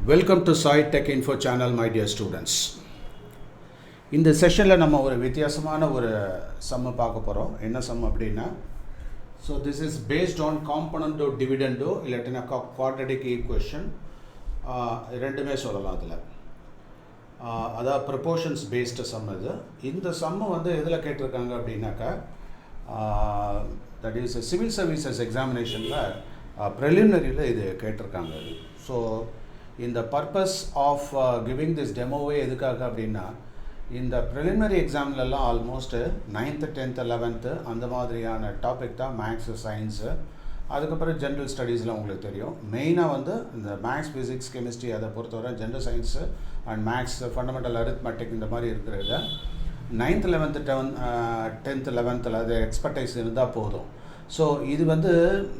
Welcome to Sai Tech Info channel, my dear students. இந்த செஷனில் நம்ம ஒரு வித்தியாசமான ஒரு சம்மை பார்க்க போகிறோம். என்ன சம் அப்படின்னா, so this is based on காம்பனண்டோ டிவிடெண்டோ இல்லாட்டினா குவாட்ரடிக் ஈக்குவேஷன் ரெண்டுமே சொல்லலாம். அதில் அதாவது ப்ரொபோர்ஷன்ஸ் பேஸ்டு சம் இது. இந்த சம்மை வந்து எதில் கேட்டிருக்காங்க அப்படின்னாக்கா, தட் இஸ் சிவில் சர்வீசஸ் எக்ஸாமினேஷனில் ப்ரிலிமினரியில் இது கேட்டிருக்காங்க. ஸோ இந்த பர்பஸ் ஆஃப் கிவிங் திஸ் டெமோவே எதுக்காக அப்படின்னா, இந்த preliminary எக்ஸாம்லலாம் almost 9th 10th 11th அந்த மாதிரியான டாபிக் தான் மேக்ஸு, சயின்ஸு. அதுக்கப்புறம் ஜென்ரல் ஸ்டடீஸில் உங்களுக்கு தெரியும். மெயினாக வந்து இந்த மேக்ஸ், ஃபிசிக்ஸ், கெமிஸ்ட்ரி அதை பொறுத்தவரை general science and maths, fundamental arithmetic இந்த மாதிரி இருக்கிறத 9th 11th 10th 11th அது எக்ஸ்பர்டைஸ் இருந்தால் போதும். ஸோ இது வந்து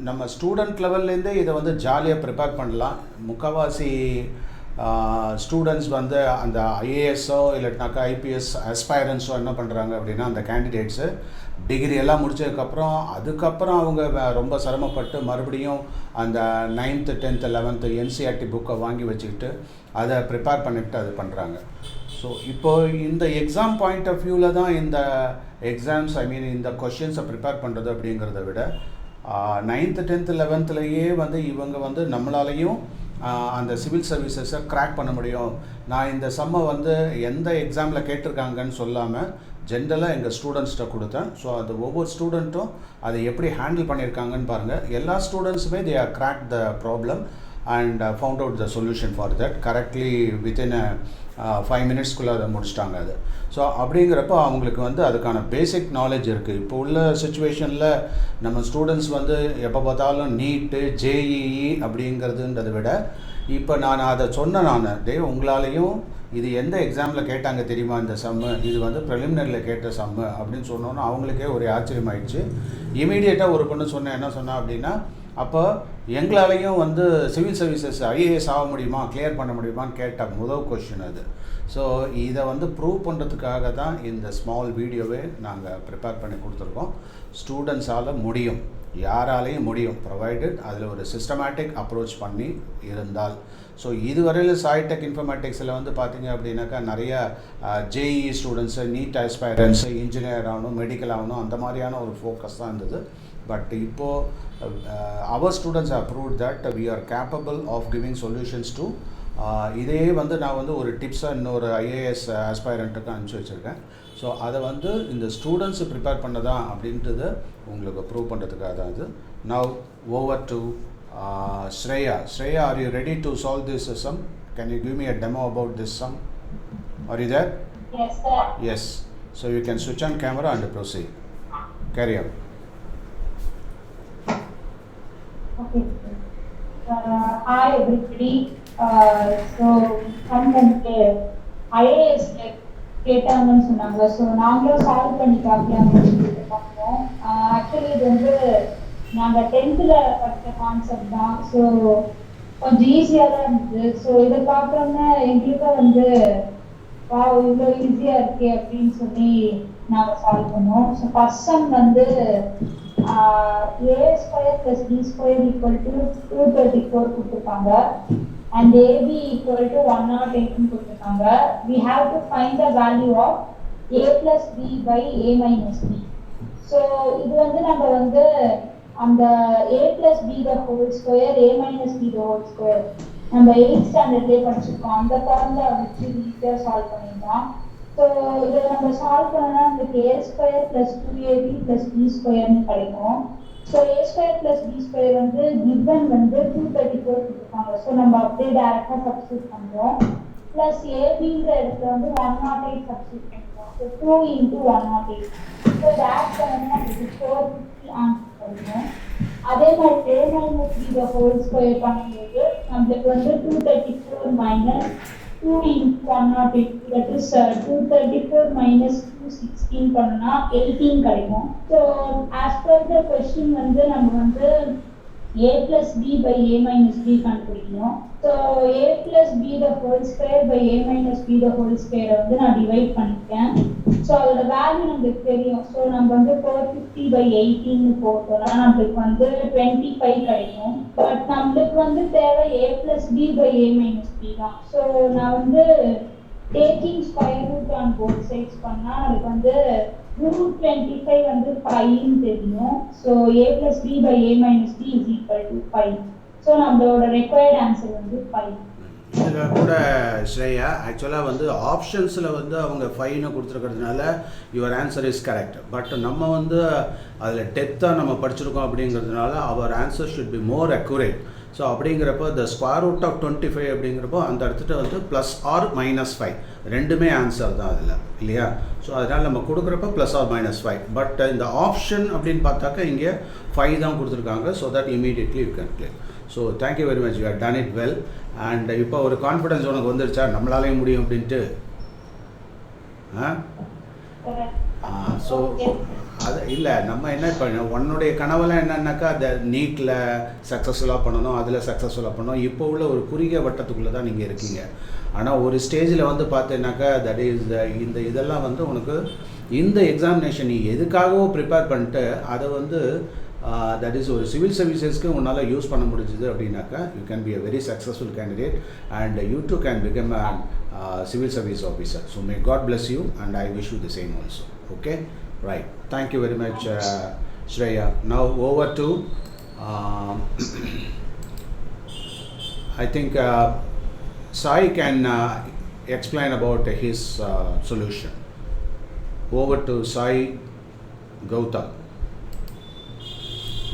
நம்ம ஸ்டூடெண்ட் லெவல்லேருந்தே இதை வந்து ஜாலியாக ப்ரிப்பேர் பண்ணலாம். முக்கால்வாசி ஸ்டூடெண்ட்ஸ் வந்து அந்த ஐஏஎஸ்ஸோ இல்லாட்டினாக்கா ஐபிஎஸ் அஸ்பைரன்ஸோ என்ன பண்ணுறாங்க அப்படின்னா, அந்த கேண்டிடேட்ஸு டிகிரி எல்லாம் அதுக்கப்புறம் அவங்க ரொம்ப சிரமப்பட்டு மறுபடியும் அந்த 9th 10th 11th என்சிஆர்டி புக்கை வாங்கி வச்சுக்கிட்டு அதை ப்ரிப்பேர் பண்ணிவிட்டு அது பண்ணுறாங்க. ஸோ இப்போது இந்த எக்ஸாம் பாயிண்ட் ஆஃப் வியூவில் தான் இந்த எக்ஸாம்ஸ் இந்த கொஷின்ஸை ப்ரிப்பேர் பண்ணுறது அப்படிங்கிறத விட 9th 10th 11thலேயே வந்து இவங்க வந்து நம்மளாலையும் அந்த சிவில் சர்வீசஸை க்ராக் பண்ண முடியும். நான் இந்த சம்மை வந்து எந்த எக்ஸாமில் கேட்டிருக்காங்கன்னு சொல்லாமல் ஜென்ரலாக எங்கள் ஸ்டூடெண்ட்ஸ்கிட்ட கொடுத்தேன். ஸோ அது ஒவ்வொரு ஸ்டூடெண்ட்டும் அதை எப்படி ஹேண்டில் பண்ணியிருக்காங்கன்னு பாருங்கள். எல்லா ஸ்டூடெண்ட்ஸுமே they are crack the problem and found out the solution for that correctly within a 5 minutesக்குள்ளே அதை முடிச்சிட்டாங்க. அது ஸோ அப்படிங்கிறப்ப அவங்களுக்கு வந்து அதுக்கான பேசிக் நாலேஜ் இருக்குது. இப்போ உள்ள சுச்சுவேஷனில் நம்ம ஸ்டூடெண்ட்ஸ் வந்து எப்போ பார்த்தாலும் நீட்டு, ஜேஇஇ அப்படிங்கிறதுன்றதை விட இப்போ நான் அதை சொன்னேன், உங்களாலேயும் இது எந்த எக்ஸாமில் கேட்டாங்க தெரியுமா இந்த சம்மு, இது வந்து ப்ரிலிமினரியில் கேட்ட சம்மு அப்படின்னு சொன்னோன்னா அவங்களுக்கே ஒரு ஆச்சரியமாயிடுச்சு. இமீடியட்டாக ஒரு பொண்ணு சொன்னேன், என்ன சொன்னா அப்படின்னா, அப்போ எங்களாலையும் வந்து சிவில் சர்வீசஸ் ஐஏஎஸ் ஆக முடியுமா, கிளியர் பண்ண முடியுமான்னு கேட்ட முதல் கொஷின் அது. ஸோ இதை வந்து ப்ரூவ் பண்ணுறதுக்காக தான் இந்த ஸ்மால் வீடியோவே நாங்கள் ப்ரிப்பேர் பண்ணி கொடுத்துருக்கோம். ஸ்டூடெண்ட்ஸால் முடியும், யாராலையும் முடியும், ப்ரொவைடட் அதில் ஒரு சிஸ்டமேட்டிக் அப்ரோச் பண்ணி இருந்தால். ஸோ இதுவரையில் சாய் டெக் இன்ஃபர்மேட்டிக்ஸில் வந்து பார்த்திங்க அப்படின்னாக்கா நிறையா ஜேஇஇ ஸ்டூடெண்ட்ஸு, நீட் ஆஸ்பைரன்ஸு, இன்ஜினியர் ஆகணும், மெடிக்கல் ஆகணும், அந்த மாதிரியான ஒரு ஃபோக்கஸ் தான் இருந்தது. பட் இப்போது our students have proved that we are capable of giving solutions to இதே வந்து நான் வந்து ஒரு டிப்ஸாக இன்னொரு ஐஏஎஸ் ஆஸ்பைரண்ட்டுக்கு அனுப்பிச்சி வச்சுருக்கேன். ஸோ அதை வந்து இந்த ஸ்டூடெண்ட்ஸு ப்ரிப்பேர் பண்ணதான் அப்படின்றது உங்களுக்கு ப்ரூவ் பண்ணுறதுக்காக தான் இது. Now over to Shreya. Shreya, are you ready to solve this sum? Can you give me a demo about this sum? Are you there? Yes, sir. Yes. So you can switch on camera and proceed. Carry on. Okay. Hi everybody. So come and IAS கேட்டாங்கன்னு சொன்னாங்க. So நாங்களும் solve பண்ணி பார்க்கலாம்னு சொல்லிட்டு பார்த்தோம். Actually இது வந்து நாங்கள் 10th படித்த கான்செப்ட் தான். ஸோ கொஞ்சம் ஈஸியாக தான் இருந்தது. ஸோ இதை பார்க்குறோம்னா எங்களுக்கும் வந்து இவ்வளோ ஈஸியாக இருக்கே அப்படின்னு சொல்லி நாங்கள் சால்வ் பண்ணோம். ஸோ ஃபர்ஸ்ட் சம் வந்து a square plus b square equal to 234 கொடுத்துருக்காங்க and ab equal to 108 கொடுத்துருக்காங்க. We have to find the value of a plus b by a minus b. So இது வந்து நம்ம வந்து அந்த a plus b the whole square, a minus b the whole square நம்ம 8th ஸ்டாண்டர்ட்லேயே படிச்சிருக்கோம். அந்த formula வச்சு ஈஸியாக சால்வ் பண்ணிடலாம். ஸோ இதை நம்ம சால்வ் பண்ணோம்னா நமக்கு a square plus 2ab plus b ஸ்கொயர்னு கிடைக்கும். So a square plus b square வந்து கிவன் வந்து 234 கொடுத்துருக்காங்க. ஸோ நம்ம அப்படியே டேரெக்டாக சப்ஸ்டியூட் பண்ணுறோம். ப்ளஸ் ஏபிங்கிற இடத்துல வந்து 108 சப்ஸ்டியூட் பண்ணுறோம். So 2 into 108. ஸோ டேரெக்ட் பண்ணோம்னா நமக்கு 450 ஆன்சர் கிடைக்கும். அதே மாதிரி a minus b the whole square பண்ணும்போது நம்மளுக்கு வந்து 234 minus 2 into 108, that is 234 minus 216 பண்ணா 18 கிடைக்கும். So as per the question வந்து நம்ம வந்து a plus b by a minus b கண்டுபிடிக்கணும். So a plus b the whole square by a minus b the whole square வந்து நான் divide பண்ணிட்டேன். So அதோட வேல்யூ நம்மளுக்கு தெரியும். ஸோ நம்ம வந்து 450/18 போட்டோம்னா நம்மளுக்கு வந்து 25 கிடைக்கும். பட் நம்மளுக்கு வந்து தேவை a+b/a-b தான். ஸோ நான் வந்து taking square root on both sides பண்ணா நமக்கு வந்து √25 வந்து 5ன்னு தெரியும். So a+b/a-b = 5. ஸோ நம்மளோட ரெக்வயர்ட் ஆன்சர் வந்து 5. இதில் கூட ஸ்ரேயா ஆக்சுவலாக வந்து ஆப்ஷன்ஸில் வந்து அவங்க 5ன்னு கொடுத்துருக்கிறதுனால your answer is correct. But நம்ம வந்து அதில் டெப்த்தாக நம்ம படிச்சிருக்கோம் அப்படிங்கிறதுனால our answer should be more accurate. So அப்படிங்கிறப்போ த √25 அப்படிங்கிறப்போ அந்த இடத்துல வந்து +or-5 ரெண்டுமே ஆன்சர் தான் அதில் இல்லையா. ஸோ அதனால் நம்ம கொடுக்குறப்ப +or-5. பட் இந்த ஆப்ஷன் அப்படின்னு பார்த்தாக்கா இங்கே 5 தான் கொடுத்துருக்காங்க. So that immediately you can play. So thank you very much, you have done it well. And இப்போ ஒரு கான்ஃபிடன்ஸ் உனக்கு வந்துருச்சா நம்மளாலேயும் முடியும் அப்படின்ட்டு? ஸோ அது இல்லை, நம்ம என்ன இப்போ உன்னுடைய கனவெல்லாம் என்னன்னாக்கா அந்த நீட்டில் சக்ஸஸ்ஃபுல்லாக பண்ணணும், அதில் சக்ஸஸ்ஃபுல்லாக பண்ணணும். இப்போ உள்ள ஒரு குறுகிய வட்டத்துக்குள்ளே தான் நீங்கள் இருக்கீங்க. ஆனால் ஒரு ஸ்டேஜில் வந்து பார்த்தீங்கன்னாக்கா தட் இஸ் இந்த இதெல்லாம் வந்து உனக்கு இந்த எக்ஸாமினேஷன் நீ எதுக்காகவோ ப்ரிப்பேர் பண்ணிட்டு அதை வந்து தட் இஸ் ஒரு சிவில் சர்வீசஸ்க்கு உன்னால் யூஸ் பண்ண முடிஞ்சுது அப்படின்னாக்கா you can be a very successful candidate and you too can become a civil service officer. So may God bless you and I wish you the same also. Okay, right, thank you very much Shreya. Now over to I think Sai can explain about his solution. Over to Sai Gautam.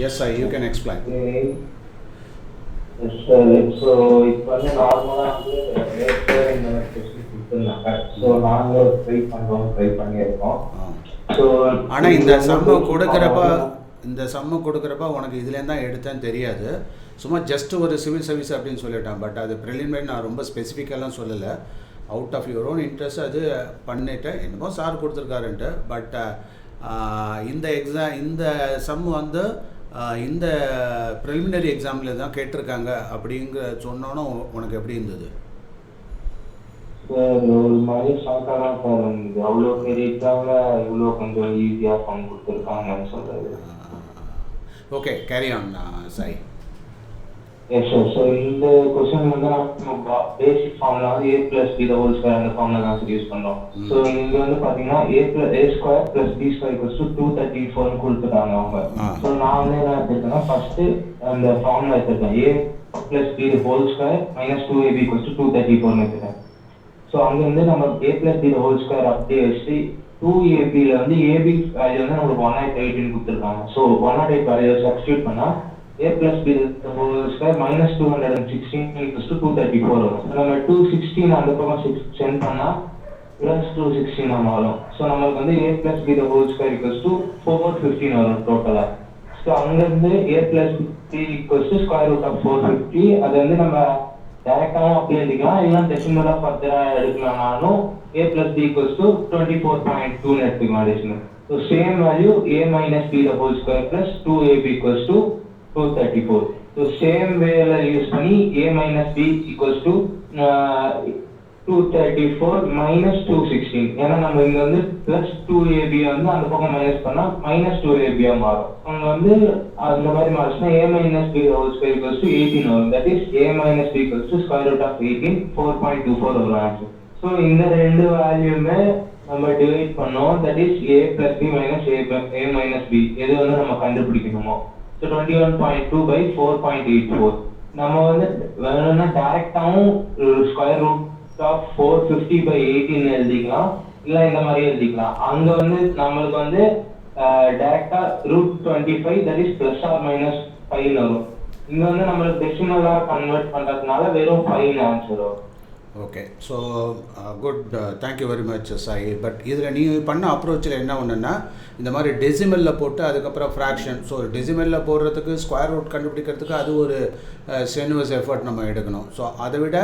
Yes Sai, you can explain. So இப்போ வந்து நார்மலாக வந்து இந்த test கொடுத்துருந்தாங்க. So நாங்களும் try பண்ணியிருக்கோம். So ஆனால் இந்த சம்மு கொடுக்குறப்ப உனக்கு இதுலேருந்து தான் எடுத்தேன்னு தெரியாது. சும்மா ஜஸ்ட் ஒரு சிவில் சர்வீஸ் அப்படின்னு சொல்லிட்டான். பட் அது ப்ரிலிமினரி நான் ரொம்ப ஸ்பெசிஃபிக்கெல்லாம் சொல்லலை. Out of your own interest அது பண்ணிவிட்டேன். என்னமோ சார் கொடுத்துருக்காருன்ட்டு. பட் இந்த சம்மு வந்து இந்த ப்ரிலிமினரி எக்ஸாமில் தான் கேட்டிருக்காங்க அப்படிங்கிற சொன்னோன்னு உனக்கு எப்படி இருந்தது? ஒரு மாதிரி ஷாக்காக தான் சார் இருந்தது. அவ்வளோ பெரிய எக்ஸாமில் இவ்வளோ கொஞ்சம் ஈஸியாக ஃபார்ம் கொடுத்துருக்காங்கன்னு சொல்கிறது. Okay, carry on Sai. Yes sir. So இந்த கொஸ்டின் வந்து நம்ம பேசிக் ஃபார்ம்ல வந்து a+b² அந்த ஃபார்ம்ல தான் சார் யூஸ் பண்ணுறோம். ஸோ இங்கே வந்து பார்த்தீங்கன்னா a² + b² = 234 கொடுத்துட்டாங்க அவங்க. ஸோ நான் வந்து என்ன எடுத்துருக்கேன்னா ஃபர்ஸ்ட் அந்த ஃபார்ம்ல எடுத்துருக்கேன் a+b² - 2ab = 234 எடுத்துருக்கேன். ஸோ அங்கேருந்து நம்ம a+b² அப்படியே வச்சு 2ab வந்து ab வேல்யூ வந்து நம்மளுக்கு 118 கொடுத்துருக்காங்க. ஸோ 108 வேல்யூ சப்ஸ்டியூட் பண்ணால் a+b² - 216 = 234 வரும். நம்ம 216 அந்த பக்கம் சென்ட் பண்ணால் +216 நம்ம வரும். ஸோ நம்மளுக்கு வந்து a+b² = 415 வரும் டோட்டலாக. ஸோ அங்கேருந்து a+b = √450. அது வந்து நம்ம டைரெக்டாகவும் அப்படியே எழுதிக்கலாம், இல்லைன்னா டெசிமலாக ஃபர்தராக எடுக்கலாம்னாலும் a+b = 24.2 எடுத்துக்கலாம் decimal. So same value a-b² + 2ab = 234. So same வேல யூஸ் பண்ணி a-b = 234 - 216. ஏன்னா நம்ம இங்க வந்து +2ab வந்து அந்த பக்கம் மைனஸ் பண்ணா -2ab மாறும். அங்க வந்து அந்த மாதிரி மாறிச்சுன்னா a-b² = 18 வரும். தட் இஸ் a-b = √18 4.24 வரும் ஆன்சர். ஸோ இந்த ரெண்டு வேல்யூமே நம்ம டிவைட் பண்ணோம். தட் இஸ் a+b - a-b எது வந்து நம்ம கண்டுபிடிக்கணுமோ. ஸோ 21.2/4.84. நம்ம வந்து வேணும்னா டைரக்டாகவும் √450/18 எழுதிக்கலாம், இல்லை இந்த மாதிரி எழுதிக்கலாம். அங்க வந்து நம்மளுக்கு வந்து டைரக்டா √25 தட் இஸ் +or-5 வரும். இங்க வந்து நம்மளுக்கு டெசிமலா கன்வெர்ட் பண்றதுனால வெறும் 5 ஆன்சர் வரும். Okay, so good, thank you very much Sai. But இதில் நீ பண்ண அப்ரோச்சில் என்ன ஒன்றுன்னா இந்த மாதிரி டெசிமலில் போட்டு அதுக்கப்புறம் ஃப்ராக்ஷன். ஸோ டெசிமலில் போடுறதுக்கு ஸ்கொயர் ரூட் கண்டுபிடிக்கிறதுக்கு அது ஒரு ஸ்ட்ரெனுவஸ் எஃபர்ட் நம்ம எடுக்கணும். ஸோ அதை விட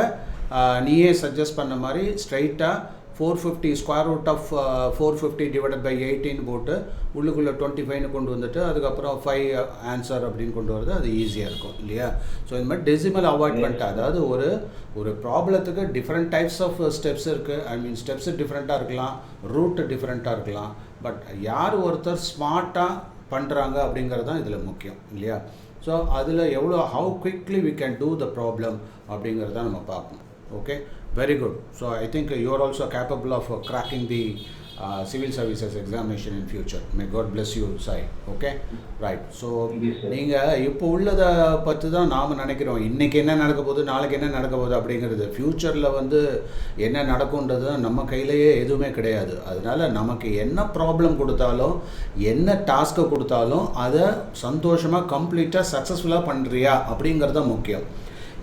நீயே சஜஸ்ட் பண்ண மாதிரி ஸ்ட்ரைட்டாக 450 square root of 450 divided by 18 போட்டு உள்ளுக்குள்ளே 25ன்னு கொண்டு வந்துட்டு அதுக்கப்புறம் 5 ஆன்சர் அப்படின்னு கொண்டு வரது அது ஈஸியாக இருக்கும் இல்லையா. ஸோ இந்த மாதிரி டெசிமல் அவாய்ட் பண்ணிட்டு, அதாவது ஒரு ப்ராப்ளத்துக்கு டிஃப்ரெண்ட் டைப்ஸ் ஆஃப் ஸ்டெப்ஸ் இருக்குது. ஐ மீன் ஸ்டெப்ஸு டிஃப்ரெண்ட்டாக இருக்கலாம், ரூட்டு டிஃப்ரெண்ட்டாக இருக்கலாம். பட் யார் ஒருத்தர் ஸ்மார்ட்டாக பண்ணுறாங்க அப்படிங்கிறது தான் இதில் முக்கியம் இல்லையா. ஸோ அதில் எவ்வளோ how quickly we can do the problem அப்படிங்கிறத நம்ம பார்க்கணும். Okay, very good. So I think you are also capable of cracking the civil services examination in future. May God bless you, Sai. Okay, right. So நீங்கள் இப்போ உள்ளதை பற்றி தான் நாம் நினைக்கிறோம், இன்றைக்கி என்ன நடக்க போகுது, நாளைக்கு என்ன நடக்க போகுது அப்படிங்கிறது. ஃப்யூச்சரில் வந்து என்ன நடக்கும்ன்றது நம்ம கையிலேயே எதுவுமே கிடையாது. அதனால் நமக்கு என்ன ப்ராப்ளம் கொடுத்தாலும் என்ன டாஸ்க்கை கொடுத்தாலும் அதை சந்தோஷமாக கம்ப்ளீட்டாக சக்ஸஸ்ஃபுல்லாக பண்ணுறியா அப்படிங்கிறது தான் முக்கியம்.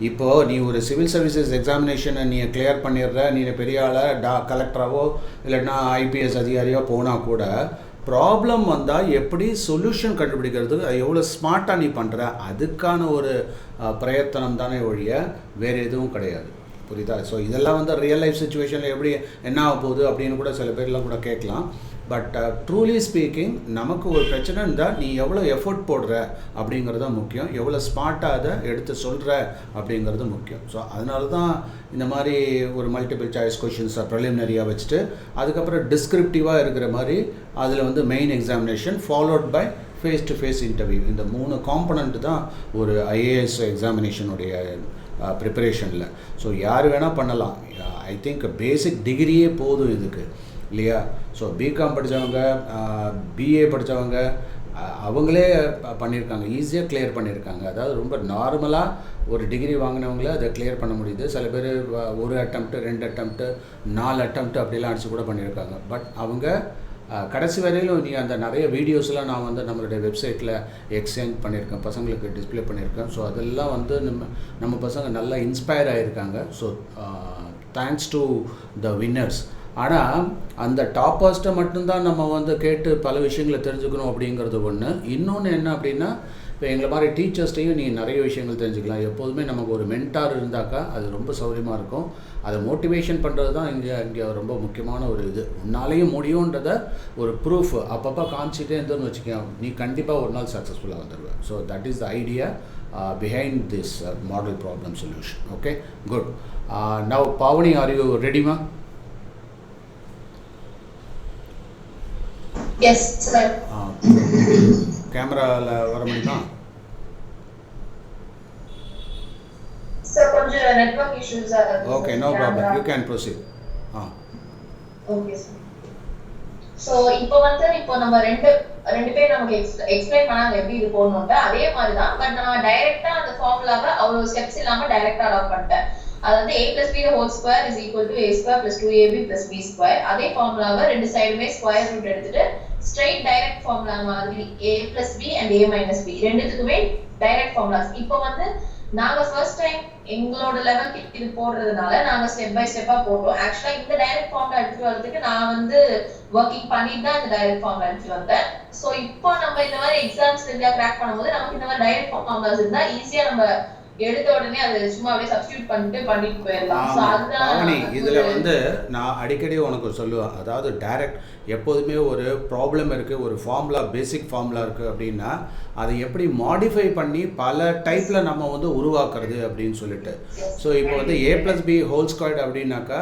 இப்போது நீ ஒரு சிவில் சர்வீசஸ் எக்ஸாமினேஷனை நீ கிளியர் பண்ணிடுற, நீ பெரிய ஆளாக கலெக்டராகவோ இல்லைன்னா ஐபிஎஸ் அதிகாரியோ போனால் கூட ப்ராப்ளம் வந்தால் எப்படி சொல்யூஷன் கண்டுபிடிக்கிறதுக்கு எவ்வளோ ஸ்மார்ட்டாக நீ பண்ணுற அதுக்கான ஒரு பிரயத்தனம் தானே ஒழிய வேறு எதுவும் கிடையாது. புரியுதா? ஸோ இதெல்லாம் வந்து ரியல் லைஃப் சுச்சுவேஷனில் எப்படி என்ன ஆக போகுது அப்படின்னு கூட சில பேர்லாம் கூட கேட்கலாம். பட் ட்ரூலி ஸ்பீக்கிங் நமக்கு ஒரு பிரச்சனை இருந்தால் நீ எவ்வளோ எஃபோர்ட் போடுற அப்படிங்கிறது தான் முக்கியம், எவ்வளோ ஸ்மார்ட்டாக அதை எடுத்து சொல்கிற அப்படிங்கிறது முக்கியம். ஸோ அதனால தான் இந்த மாதிரி ஒரு மல்டிபிள் சாய்ஸ் கொஷின்ஸை ப்ரிலிமினரியாக வச்சுட்டு அதுக்கப்புறம் டிஸ்கிரிப்டிவாக இருக்கிற மாதிரி அதில் வந்து main examination followed by face to face interview. இந்த 3 காம்பனண்ட் தான் ஒரு ஐஏஎஸ் எக்ஸாமினேஷனுடைய ப்ரிப்பரேஷனில். ஸோ யார் வேணால் பண்ணலாம். ஐ திங்க் பேசிக் டிகிரியே போதும் இதுக்கு இல்லையா. ஸோ பிகாம் படித்தவங்க, பிஏ படித்தவங்க அவங்களே பண்ணியிருக்காங்க, ஈஸியாக கிளியர் பண்ணியிருக்காங்க. அதாவது ரொம்ப நார்மலாக ஒரு டிகிரி வாங்கினவங்களே அதை கிளியர் பண்ண முடியுது. சில பேர் 1 அட்டம்ப்ட்டு 2 அட்டம்ப்ட்டு 4 அட்டம்ப்ட்டு அப்படிலாம் அடித்து கூட பண்ணியிருக்காங்க. பட் அவங்க கடைசி வரையிலும் நீ அந்த நிறைய வீடியோஸ்லாம் நான் வந்து நம்மளுடைய வெப்சைட்டில் எக்ஸ்சேஞ்ச் பண்ணியிருக்கேன், பசங்களுக்கு டிஸ்பிளே பண்ணியிருக்கேன். ஸோ அதெல்லாம் வந்து நம்ம பசங்க நல்லா இன்ஸ்பயர் ஆகியிருக்காங்க. So thanks to the winners. ஆனால் அந்த டாப்பர்ஸ்ட்டை மட்டும்தான் நம்ம வந்து கேட்டு பல விஷயங்களை தெரிஞ்சுக்கணும் அப்படிங்கிறது ஒன்று. இன்னொன்று என்ன அப்படின்னா, இப்போ எங்களை மாதிரி டீச்சர்ஸ்டையும் நீ நிறைய விஷயங்கள் தெரிஞ்சுக்கலாம். எப்போதுமே நமக்கு ஒரு மென்டார் இருந்தாக்கா அது ரொம்ப சௌகரியமாக இருக்கும். அதை மோட்டிவேஷன் பண்ணுறது தான் இங்கே ரொம்ப முக்கியமான ஒரு இது. உன்னாலேயும் முடியுன்றத ஒரு ப்ரூஃப் அப்பப்போ காமிச்சிட்டே இருந்தோன்னு வச்சுக்கோங்க, நீ கண்டிப்பாக ஒரு நாள் சக்ஸஸ்ஃபுல்லாக வந்துடுவேன். So that is the idea behind this model problem solution. Okay, good. Now Pavani, are you ready, ma? Yes, sir. Camera வர முடியுமா? Sir, கொஞ்சம் network issues are. Okay, no problem. You can proceed. Okay, sir. So இப்போ நம்ம ரெண்டு பேர் நமக்கு explain பண்ணாங்க எப்படி இது போடணும்னு. அதே மாதிரி தான், பட் நான் டைரக்டா அந்த ஃபார்முலாவை அவ்வளவு ஸ்டெப்ஸ் இல்லாம டைரக்டா அடாப்ட் பண்ணிட்டேன். அதாவது a plus b the whole square is equal to a square plus 2ab plus b square. அதே ஃபார்முலாவை ரெண்டு சைடுமே ஸ்கொயர் ரூட் எடுத்துட்டு ஸ்ட்ரைட் டைரக்ட் ஃபார்முலா மாதிரி a plus b and a minus b ரெண்டுத்துக்குமே டைரக்ட் ஃபார்முலாஸ். இப்போ வந்து நாங்க ஃபர்ஸ்ட் டைம் எங்களோட லெவலுக்கு இது போடுறதுனால நாங்க ஸ்டெப் பை ஸ்டெப்பா போடுறோம். ஆக்சுவலா இந்த டைரக்ட் ஃபார்முலா எடுத்துட்டு வரதுக்கு நான் வந்து ஒர்க்கிங் பண்ணிட்டு தான் இந்த டைரக்ட் ஃபார்முலா எடுத்துட்டு வந்தேன். சோ இப்போ நம்ம இந்த மாதிரி எக்ஸாம்ஸ் இருந்தா கிராக் பண்ணும்போது நமக்கு இந்த மாதிரி டைரக்ட் ஃபார்முலாஸ் இருந்தா ஈஸியா நம்ம எடுத்த உடனே அதை சும்மா அப்படியே சப்ஸ்டிட்யூட் பண்ணிட்டு போயிடலாம். சோ அதுதான் இதுல வந்து நான் அடிக்கடி உனக்கு சொல்லுவேன். அதாவது டைரக்ட் எப்போதுமே ஒரு ப்ராப்ளம் இருக்குது, ஒரு ஃபார்முலா பேசிக் ஃபார்முலா இருக்குது அப்படின்னா அதை எப்படி மாடிஃபை பண்ணி பல டைப்பில் நம்ம வந்து உருவாக்குறது அப்படின்னு சொல்லிட்டு. ஸோ இப்போ வந்து a plus b whole squared அப்படின்னாக்கா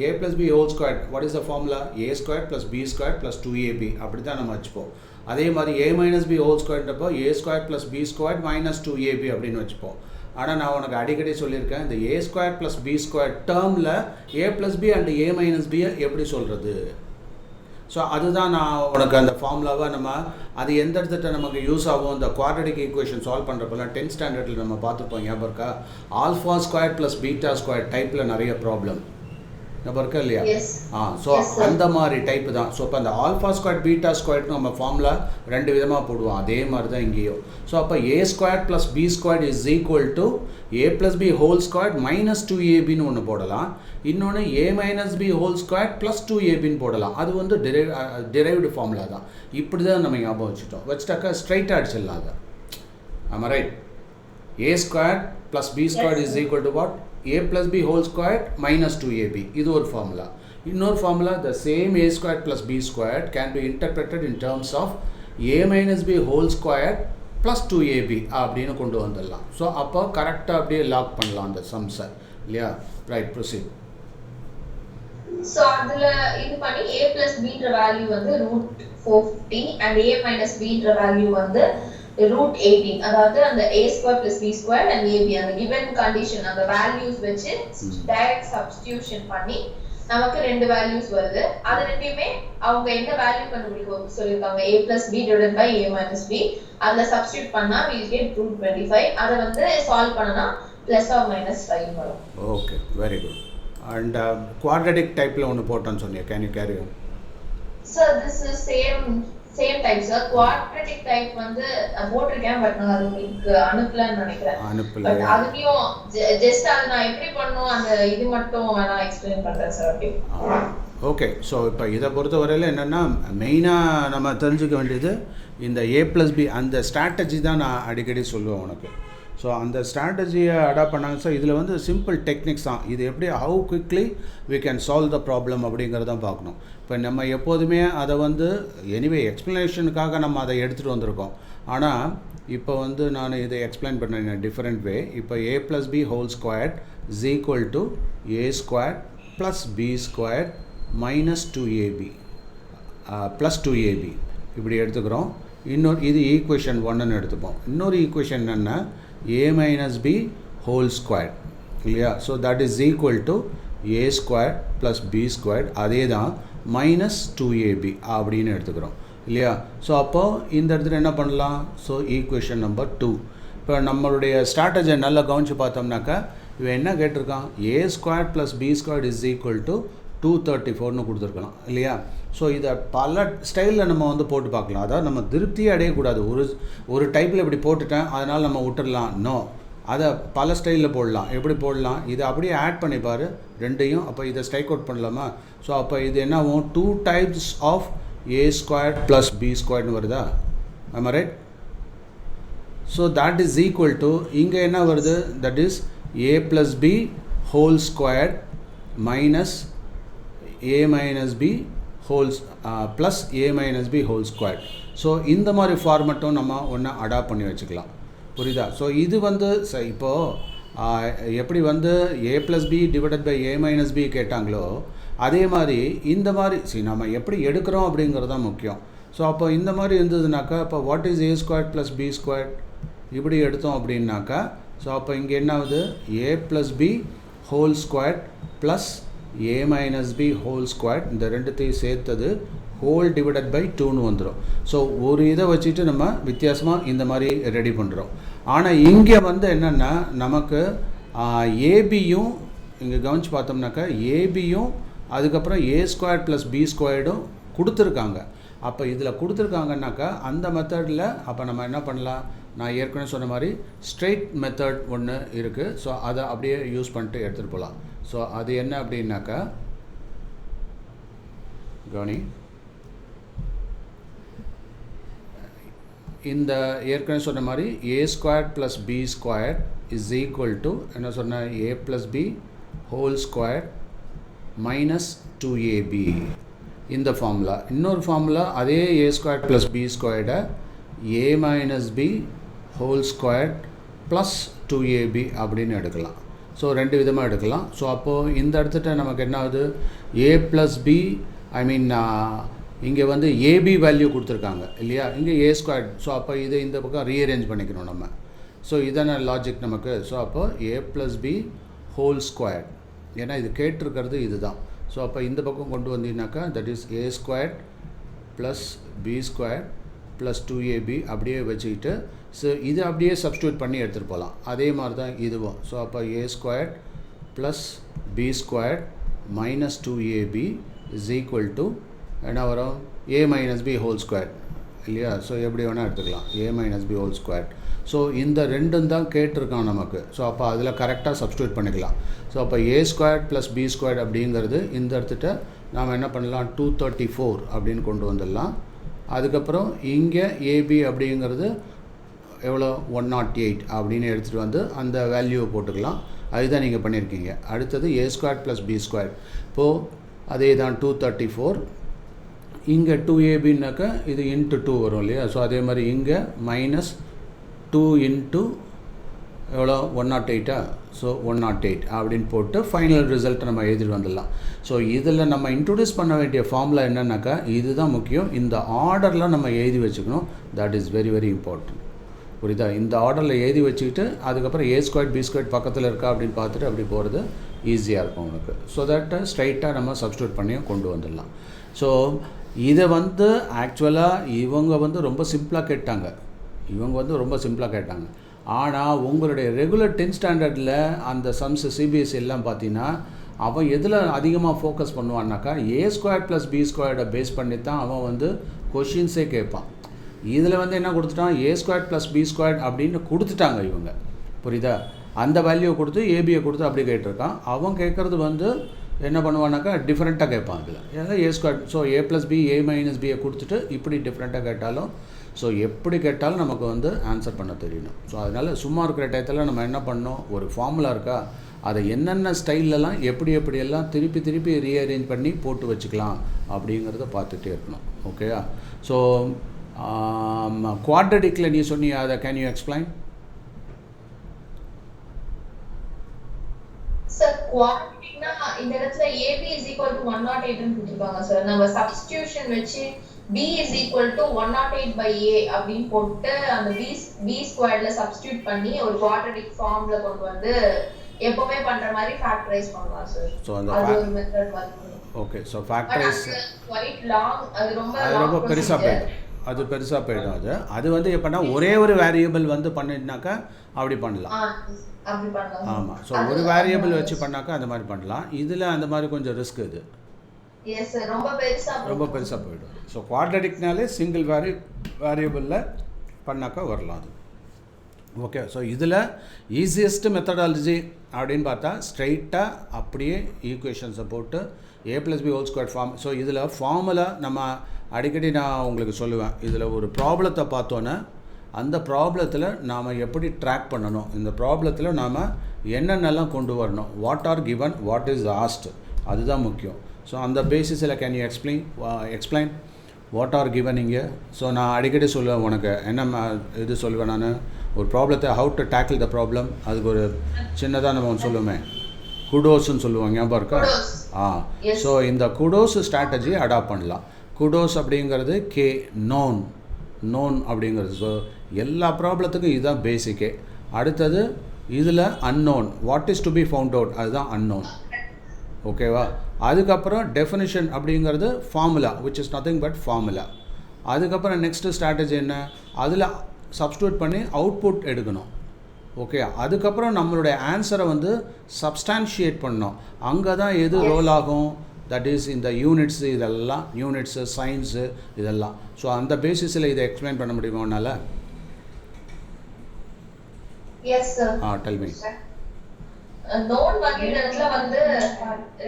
a plus b whole squared what is the formula? a square plus b square plus 2ab அப்படி தான் நம்ம வச்சுப்போம். அதே மாதிரி a minus b ஹோல் ஸ்கொயர்ன்றப்போ a square plus b square minus 2ab அப்படின்னு வச்சுப்போம். ஆனால் நான் உனக்கு அடிக்கடி சொல்லியிருக்கேன், இந்த a square plus b square டேர்மில் a plus b and a minus b எப்படி சொல்கிறது? ஸோ அதுதான் நான் உனக்கு அந்த ஃபார்முலாவை நம்ம அது எந்த இடத்துல நமக்கு யூஸ் ஆகும். இந்த குவாட்ரடிக் ஈக்குவேஷன் சால்வ் பண்ணுறப்பெல்லாம் 10th ஸ்டாண்டர்டில் நம்ம பார்த்துருப்போம், ஞாபகம் இருக்கா? Alpha square plus beta square டைப்பில் நிறைய ப்ராப்ளம் ஞாபகம் இருக்கா இல்லையா? ஸோ அந்த மாதிரி டைப்பு தான். ஸோ இப்போ அந்த ஆல்ஃபா ஸ்கொயர் பீட்டா ஸ்கொயர்னு நம்ம ஃபார்முலா 2 விதமாக போடுவோம். அதே மாதிரி தான் இங்கேயும். ஸோ அப்போ a square plus b square is equal to a plus b whole square minus 2abன்னு ஒன்று போடலாம். இன்னொன்று a minus b whole square plus 2abன்னு போடலாம். அது வந்து டிரைவ்டு ஃபார்முலா தான். இப்படி தான் நம்ம ஞாபகம் வச்சுட்டாக்கா ஸ்ட்ரைட்டாக அடிச்சிடலாம். அதை ஆமாம், right? a square plus b square is equal to what? a plus b whole square minus 2ab இது ஒரு ஃபார்முலா. இன்னொரு formula the same a squared plus b squared can be interpreted in terms of a minus b whole squared plus 2ab அப்படின்னு கொண்டு வந்துடலாம். So அப்போ கரெக்டாக அப்படியே lock பண்ணலாம் அந்த சம்ஸை இல்லையா? Right, proceed. ஸோ அதில் இது பண்ணி a plus bன்ற வேல்யூ வந்து √450 and a minus bன்ற வேல்யூ வந்து √18. அதாவது அந்த a square plus b square and ab அந்த given condition அந்த வேல்யூஸ் வச்சு டைரக்ட் சப்ஸ்டிடியூஷன் பண்ணி நமக்கு ரெண்டு வேல்யூஸ் வருது. அது ரெண்டுமே அவங்க என்ன வேல்யூ கண்டுபிடிக்க சொல்லிருக்காங்க, a plus b divided by a minus b. அதுல சப்ஸ்டிட்யூட் பண்ணா we get √25. அத வந்து சால்வ் பண்ணனா +or-5 வரும். Okay, very good. And quadratic டைப்ல ஒன்று போட்டோன்னு சொன்னீங்க, can you carry on? Sir this is same type sir. Quadratic type வந்து போட்டிருக்கேன், பட் நான் அது உங்களுக்கு அனுப்பலன்னு நினைக்கிறேன். பட் அதுலயும் ஜஸ்ட் அது நான் எப்படி பண்ணனும் அந்த இது மட்டும் நான் எக்ஸ்பிளைன் பண்றேன் சார். Okay okay. ஸோ இப்போ இதை பொறுத்தவரையில் என்னென்னா மெயினாக நம்ம தெரிஞ்சுக்க வேண்டியது இந்த a + b அந்த ஸ்ட்ராட்டஜி தான் நான் அடிக்கடி சொல்லுவேன் உனக்கு. ஸோ அந்த ஸ்ட்ராட்டஜியை அடாப்ட் பண்ணாங்க. ஸோ இதில் வந்து சிம்பிள் டெக்னிக்ஸ் தான். இது எப்படி how quickly we can solve the problem அப்படிங்கிறதான் பார்க்கணும். இப்போ நம்ம எப்போதுமே அதை வந்து எனிவே எக்ஸ்ப்ளனேஷனுக்காக நம்ம அதை எடுத்துகிட்டு வந்திருக்கோம். ஆனால் இப்போ வந்து நான் இதை எக்ஸ்பிளைன் பண்ணேன் டிஃப்ரெண்ட் வே. இப்போ a + b whole squared is equal to a squared plus b squared minus 2ab plus 2ab இப்படி எடுத்துக்கிறோம். இன்னொரு இது ஈக்குவேஷன் 1ன்னு எடுத்துப்போம். இன்னொரு ஈக்குவேஷன் என்னென்னா a minus b whole squared இல்லையா? So that is equal to a squared plus b squared அதே தான் minus 2ab அப்படின்னு எடுத்துக்கிறோம் இல்லையா? ஸோ அப்போது இந்த இடத்துல என்ன பண்ணலாம்? So equation number 2. இப்போ நம்மளுடைய ஸ்ட்ராட்டஜியை நல்லா கவனித்து பார்த்தோம்னாக்கா இவன் என்ன கேட்டிருக்கான், a squared plus b squared is equal to 234ன்னு கொடுத்துருக்கலாம் இல்லையா? ஸோ இதை பல ஸ்டைலில் நம்ம வந்து போட்டு பார்க்கலாம். அதாவது நம்ம திருப்தியே அடையக்கூடாது. ஒரு டைப்பில் இப்படி போட்டுட்டேன் அதனால் நம்ம விட்டுடலாம். நோ, அதை பல ஸ்டைலில் போடலாம். எப்படி போடலாம்? இதை அப்படியே ஆட் பண்ணிப்பார் ரெண்டையும். அப்போ இதை ஸ்ட்ரைக் அவுட் பண்ணலாமா? ஸோ அப்போ இது என்ன ஆகும், 2 types of a squared plus b squaredனு வருதா? ஆமாம், right? So that is equal to இங்கே என்ன வருது, that is a plus b whole squared minus a minus b whole plus a minus b whole squared. So இந்த மாதிரி ஃபார்மெட்டும் நம்ம ஒன்று adapt பண்ணி வச்சுக்கலாம். புரியுதா? ஸோ இது வந்து இப்போது எப்படி வந்து a plus b divided by a minus b கேட்டாங்களோ அதே மாதிரி இந்த மாதிரி நம்ம எப்படி எடுக்கிறோம் அப்படிங்கிறது தான் முக்கியம். ஸோ அப்போ இந்த மாதிரி இருந்ததுனாக்கா இப்போ what is a squared plus b squared இப்படி எடுத்தோம் அப்படின்னாக்கா ஸோ அப்போ இங்கே என்ன ஆகுது, a plus b whole squared plus a minus b whole squared இந்த ரெண்டுத்தையும் சேர்த்தது ஹோல் டிவைடட் பை 2ன்னு வந்துடும். ஸோ ஒரு இதை வச்சுட்டு நம்ம வித்தியாசமாக இந்த மாதிரி ரெடி பண்ணுறோம். ஆனால் இங்கே வந்து என்னென்னா நமக்கு ஏபியும் இங்கே கவனித்து பார்த்தோம்னாக்கா ஏபியும் அதுக்கப்புறம் a squared plus b squaredடும் கொடுத்துருக்காங்க. அப்போ இதில் கொடுத்துருக்காங்கன்னாக்கா அந்த மெத்தடில் அப்போ நம்ம என்ன பண்ணலாம், நான் ஏற்கனவே சொன்ன மாதிரி ஸ்ட்ரெயிட் மெத்தட் ஒன்று இருக்குது. ஸோ அதை அப்படியே யூஸ் பண்ணிட்டு எடுத்துகிட்டு போகலாம். ஸோ அது என்ன அப்படின்னாக்கா கவனி, இந்த ஏற்கனவே சொன்ன மாதிரி a squared plus b squared is equal to என்ன சொன்ன a plus b whole squared minus 2ab இந்த ஃபார்முலா. இன்னொரு ஃபார்முலா அதே a squared plus b squared a minus b whole squared plus 2ab அப்படின்னு எடுக்கலாம். ஸோ ரெண்டு விதமாக எடுக்கலாம். ஸோ அப்போது இந்த இடத்துல நமக்கு என்ன ஆகுது, a plus b ஐ மீன் இங்கே வந்து ஏபி வேல்யூ கொடுத்துருக்காங்க இல்லையா, இங்கே a squared. ஸோ அப்போ இதை இந்த பக்கம் ரீஅரேஞ்ச் பண்ணிக்கணும் நம்ம. ஸோ இதான லாஜிக் நமக்கு. ஸோ அப்போ a plus b whole squared ஏன்னா இது கேட்டிருக்கிறது இதுதான். ஸோ அப்போ இந்த பக்கம் கொண்டு வந்தீங்கன்னாக்கா that is a squared plus b squared plus 2ab அப்படியே வச்சுக்கிட்டு ஸோ இது அப்படியே சப்ஸ்டியூட் பண்ணி எடுத்துகிட்டு போகலாம். அதே மாதிரி தான் இதுவும். ஸோ அப்போ a squared plus b squared minus 2ab is equal to என்ன வரும், a minus b whole squared இல்லையா? ஸோ எப்படி வேணால் எடுத்துக்கலாம் a minus b whole squared. So இந்த ரெண்டும் தான் கேட்டிருக்கான் நமக்கு. ஸோ அப்போ அதில் கரெக்டாக சப்ஸ்டியூட் பண்ணிக்கலாம். ஸோ அப்போ a squared plus b squared அப்படிங்கிறது இந்த இடத்துட்ட நாம் என்ன பண்ணலாம், 234 அப்படின்னு கொண்டு வந்துடலாம். அதுக்கப்புறம் இங்கே ab அப்படிங்கிறது எவ்வளோ 108 அப்படின்னு எடுத்துகிட்டு வந்து அந்த வேல்யூவை போட்டுக்கலாம். அதுதான் நீங்கள் பண்ணியிருக்கீங்க. அடுத்தது a squared plus b squared. இப்போது அதே தான் 234. இங்கே 2ab இது இன்ட்டு 2 வரும் இல்லையா. ஸோ அதே மாதிரி இங்கே -2 இன்ட்டு எவ்வளோ 108. ஸோ 108 அப்படின்னு போட்டு ஃபைனல் ரிசல்ட்டை நம்ம எழுதிட்டு வந்துடலாம். ஸோ இதில் நம்ம இன்ட்ரடியூஸ் பண்ண வேண்டிய ஃபார்முலா என்னன்னாக்கா இதுதான் முக்கியம். இந்த ஆர்டரில் நம்ம எழுதி வச்சுக்கணும். That is very very important. புரியுதா? இந்த ஆர்டரில் எழுதி வச்சுக்கிட்டு அதுக்கப்புறம் a² b² பக்கத்தில் இருக்கா அப்படின்னு பார்த்துட்டு அப்படி போகிறது ஈஸியாக இருக்கும் உனக்கு. ஸோ தட் ஸ்ட்ரைட்டாக நம்ம சப்ஸ்டியூட் பண்ணி கொண்டு வந்துடலாம். ஸோ இதை ஆக்சுவலாக இவங்க ரொம்ப சிம்பிளாக கேட்டாங்க. ஆனால் உங்களுடைய ரெகுலர் 10th ஸ்டாண்டர்டில் அந்த சம்ஸ் சிபிஎஸ்சி எல்லாம் பார்த்தீங்கன்னா அவன் எதில் அதிகமாக ஃபோக்கஸ் பண்ணுவான்னாக்கா a² + b² பேஸ் பண்ணி தான் அவன் கொஷின்ஸே கேட்பான். இதில் என்ன கொடுத்துட்டான், a² + b² அப்படின்னு கொடுத்துட்டாங்க இவங்க. புரியுதா? அந்த வேல்யூவை கொடுத்து ஏபியை கொடுத்து அப்படி கேட்டிருக்கான். அவன் கேட்குறது என்ன பண்ணுவானாக்கா டிஃப்ரெண்ட்டாக கேட்பான். இதில் ஏன்னா a². So a + b a - b கொடுத்துட்டு இப்படி டிஃப்ரெண்ட்டாக கேட்டாலும் ஸோ எப்படி கேட்டாலும் நமக்கு ஆன்சர் பண்ண தெரியணும். ஸோ அதனால் சும்மா இருக்கிற டயத்தில் நம்ம என்ன பண்ணோம், ஒரு ஃபார்முலா இருக்கா அதை என்னென்ன ஸ்டைல்லலாம் எப்படியெல்லாம் திருப்பி ரீஅரேஞ்ச் பண்ணி போட்டு வச்சுக்கலாம் அப்படிங்கிறத பார்த்துட்டே இருக்கணும். ஓகேயா? ஸோ குவாட்ரடிக்கில் நீ சொன்னியா, அதை கேன் யூ எக்ஸ்பிளைன்? சார் குவாட்ரடிக்னா இந்த இடத்துல AB = 108 ன்னு கொடுத்திருக்காங்க சார். நம்ம சப்ஸ்டிடியூஷன் வச்சு B = 108/A அப்படின்னு போட்டு அந்த b² சப்ஸ்டிடியூட் பண்ணி ஒரு குவாட்ரடிக் ஃபார்ம்ல கொண்டு எப்பவுமே பண்ற மாதிரி ஃபேக்டரைஸ் பண்ணலாம் சார். சோ அந்த அது ஒரு மெத்தட் வந்து. Okay. So factorise quite long, அது ரொம்ப பெருசா போயிடும். அது எப்படின்னா ஒரே ஒரு வேரியபிள் பண்ணினாக்கா அப்படி பண்ணலாம். அப்படி பண்ணலாம். ஆமா. ஸோ ஒரு வேரியபிள் வச்சு பண்ணாக்கா அந்த மாதிரி பண்ணலாம். இதில் அந்த மாதிரி கொஞ்சம் ரிஸ்க் இது. எஸ் சார், ரொம்ப பெருசா போயிடும். ஸோ குவாட்ரடிக்னாலே சிங்கிள் வேரியபிளில் பண்ணாக்கா வரலாம் அது. ஓகே. ஸோ இதில் ஈஸியஸ்ட் மெத்தடாலஜி அப்படின்னு பார்த்தா ஸ்ட்ரைட்டாக அப்படியே ஈக்குவேஷன்ஸை போட்டு a + b² ஃபார்ம். ஸோ இதில் ஃபார்முலா நம்ம அடிக்கடி நான் உங்களுக்கு சொல்லுவேன். இதில் ஒரு ப்ராப்ளத்தை பார்த்தோன்னே அந்த ப்ராப்ளத்தில் நாம் எப்படி ட்ராக் பண்ணணும், இந்த ப்ராப்ளத்தில் நாம் என்னென்னலாம் கொண்டு வரணும், what are given, what is asked, அதுதான் முக்கியம். ஸோ அந்த பேசிஸில் can you explain what are given இங்கே. ஸோ நான் அடிக்கடி சொல்லுவேன் உனக்கு என்ன இது சொல்லுவேன் நான், ஒரு ப்ராப்ளத்தை how to tackle the problem, அதுக்கு ஒரு சின்னதாக நம்ம ஒன்று சொல்லுவோமே, குடோஸ்ன்னு சொல்லுவாங்க, ஞாபகம் இருக்கா? ஸோ இந்த குடோஸ் ஸ்ட்ராட்டஜி அடாப்ட் பண்ணலாம். குடோஸ் அப்படிங்கிறது நோன் அப்படிங்கிறது. ஸோ எல்லா ப்ராப்ளத்துக்கும் இதுதான் பேசிக்கே. அடுத்தது இதில் unknown, what is to be found out, அதுதான் அன்னோன். ஓகேவா? அதுக்கப்புறம் டெஃபினிஷன் அப்படிங்கிறது formula, which is nothing but formula. அதுக்கப்புறம் நெக்ஸ்ட்டு ஸ்ட்ராட்டஜி என்ன, அதில் சப்ஸ்டியூட் பண்ணி அவுட்புட் எடுக்கணும். ஓகே. அதுக்கப்புறம் நம்மளுடைய ஆன்சரை சப்ஸ்டான்ஷியேட் பண்ணோம். அங்கே தான் எது ரோல் ஆகும், தட் இஸ் இந்த யூனிட்ஸு, இதெல்லாம் யூனிட்ஸு, சயின்ஸு, இதெல்லாம். ஸோ அந்த பேசிஸில் இதை எக்ஸ்பிளைன் பண்ண முடியுமா உன்னால்? Yes sir. Tell me. Known வகையிடத்துல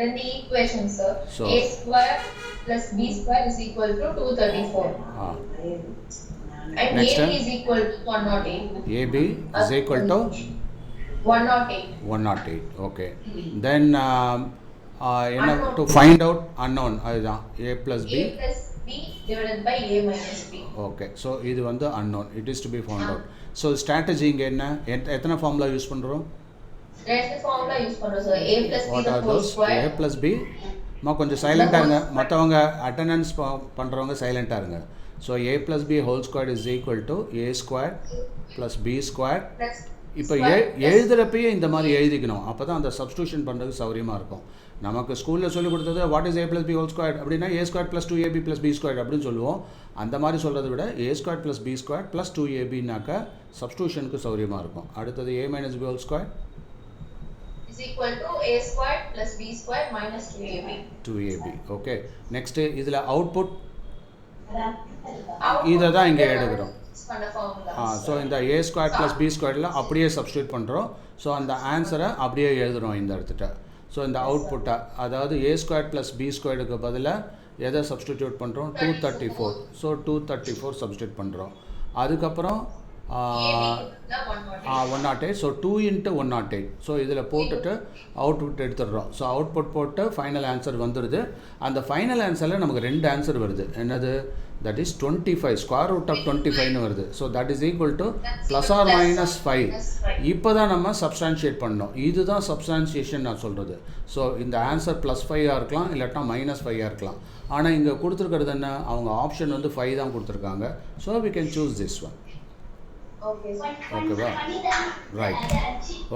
ரெண்டு equations sir. a² + b² = 234. And Next AB is equal to 108. AB is equal to 108. Okay. Then to find out unknown, அதுதான் a + b divided by a minus b. Okay. So இது unknown, it is to be found out. So strategy இங்க என்ன, எத்தனை formula use பண்றோம்? ரெண்டு formula use பண்றோம் sir. a + b the whole square. a + b கொஞ்சம் சைலண்டா இருங்க, மற்றவங்க அட்டெண்டன்ஸ் பண்றவங்க சைலண்டா இருங்க. So a + b whole square is equal to a² + b². இப்போ எழுதுகிறப்பயே இந்த மாதிரி எழுதிக்கணும், அப்போ தான் அந்த சப்ஸ்டியூஷன் பண்ணுறது சௌரியமாக இருக்கும். நமக்கு ஸ்கூலில் சொல்லிக் கொடுத்தது what is a + b whole square அப்படின்னா a² + 2ab + b² அப்படின்னு சொல்லுவோம். அந்த மாதிரி சொல்கிறத விட a² + b² + 2abனாக்கா சப்ஸ்டியூஷனுக்கு சௌரியமாக இருக்கும். அடுத்தது a - b whole square is equal to a² + b² - 2ab. Okay. Next இதில் அவுட்புட் இதை தான் இங்கே எடுக்கிறோம். ஸோ இந்த a² + b² அப்படியே சப்ஸ்டியூட் பண்ணுறோம். ஸோ அந்த ஆன்சரை அப்படியே எழுதுகிறோம் இந்த இடத்துட்ட. ஸோ இந்த அவுட்புட்டை, அதாவது a² + b² பதிலாக எதை சப்ஸ்டிடியூட் பண்ணுறோம், 234. ஸோ 234 சப்ஸ்டியூட் பண்ணுறோம். அதுக்கப்புறம் one naught eight. So 2 into 108. So இதில் போட்டுட்டு அவுட்புட் எடுத்துடுறோம். ஸோ அவுட்புட் போட்டு ஃபைனல் ஆன்சர் வந்துடுது. அந்த ஃபைனல் ஆன்சரில் நமக்கு 2 ஆன்சர் வருது. என்னது? That is 25, square root of 25னு வருது. So that is equal to plus or minus 5. இப்போ தான் நம்ம சப்ஸ்டான்ஷியேட் பண்ணோம். இதுதான் சப்ஸ்டான்ஷியேஷன் நான் சொல்கிறது. ஸோ இந்த ஆன்சர் +5 இருக்கலாம், இல்லாட்டா -5 இருக்கலாம். ஆனால் இங்கே கொடுத்துருக்கிறது என்ன? அவங்க ஆப்ஷன் வந்து 5 தான் கொடுத்துருக்காங்க. So we can choose this one. ஓகேவா? ரைட்.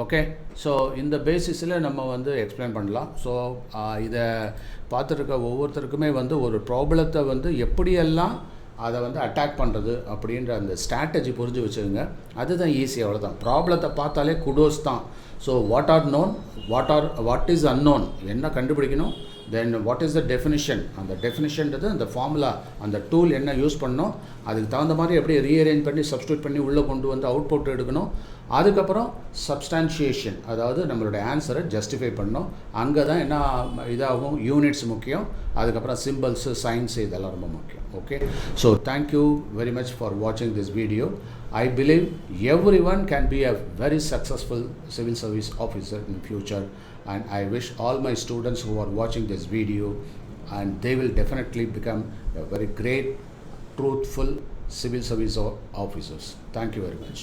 ஓகே. ஸோ இந்த பேசிஸில் நம்ம வந்து எக்ஸ்பிளைன் பண்ணலாம். ஸோ இதை பார்த்துருக்க ஒவ்வொருத்தருக்குமே வந்து ஒரு ப்ராப்ளத்தை வந்து எப்படியெல்லாம் அதை வந்து அட்டாக் பண்ணுறது அப்படின்ற அந்த ஸ்ட்ராட்டஜி புரிஞ்சு வச்சுருங்க. அதுதான் ஈஸி, அவ்வளோதான். ப்ராப்ளத்தை பார்த்தாலே குடோஸ் தான். So what are known, what is unknown, என்ன கண்டுபிடிக்கணும், then what is the definition, அந்த டெஃபினிஷன்றது அந்த ஃபார்முலா, அந்த டூல் என்ன யூஸ் பண்ணணும், அதுக்கு தகுந்த மாதிரி எப்படி ரீஅரேஞ்ச் பண்ணி சப்ஸ்டியூட் பண்ணி உள்ளே கொண்டு வந்து அவுட்புட் எடுக்கணும். அதுக்கப்புறம் சப்ஸ்டான்ஷியேஷன், அதாவது நம்மளுடைய ஆன்சரை ஜஸ்டிஃபை பண்ணணும். அங்கே தான் என்ன இதாகும், யூனிட்ஸ் முக்கியம், அதுக்கப்புறம் சிம்பிள்ஸு, சயின்ஸு, இதெல்லாம் ரொம்ப முக்கியம். Okay. So thank you very much for வாட்சிங் this video. I believe everyone can be a very successful civil service officer in future, and I wish all my students who are watching this video, and they will definitely become a very great, truthful civil service officers. Thank you very much.